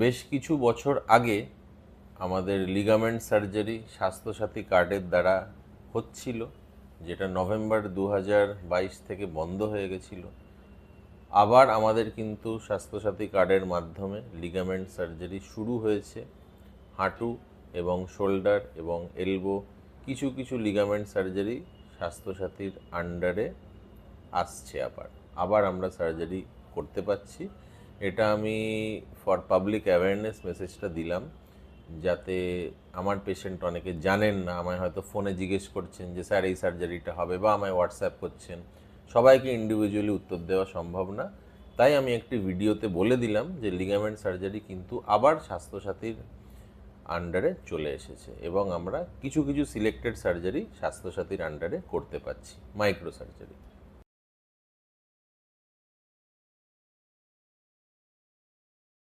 বেশ কিছু বছর আগে আমাদের লিগামেন্ট সার্জারি স্বাস্থ্যসাথী কার্ডের দ্বারা হচ্ছিল, যেটা নভেম্বর 2022 থেকে বন্ধ হয়ে গেছিল। আবার আমাদের কিন্তু স্বাস্থ্যসাথী কার্ডের মাধ্যমে লিগামেন্ট সার্জারি শুরু হয়েছে। হাঁটু এবং শোল্ডার এবং এলবো কিছু কিছু লিগামেন্ট সার্জারি স্বাস্থ্যসাথীর আন্ডারে আসছে। আবার আমরা সার্জারি করতে পারছি। এটা আমি ফর পাবলিক অ্যাওয়ারনেস মেসেজটা দিলাম, যাতে আমার পেশেন্ট অনেকে জানেন না, আমায় হয়তো ফোনে জিজ্ঞেস করছেন যে স্যার এই সার্জারিটা হবে, বা আমায় হোয়াটসঅ্যাপ করছেন। সবাইকে ইন্ডিভিজুয়ালি উত্তর দেওয়া সম্ভব না, তাই আমি একটি ভিডিওতে বলে দিলাম যে লিগামেন্ট সার্জারি কিন্তু আবার স্বাস্থ্যসাথীর আন্ডারে চলে এসেছে এবং আমরা কিছু কিছু সিলেক্টেড সার্জারি স্বাস্থ্যসাথীর আন্ডারে করতে পারছি, মাইক্রো সার্জারি।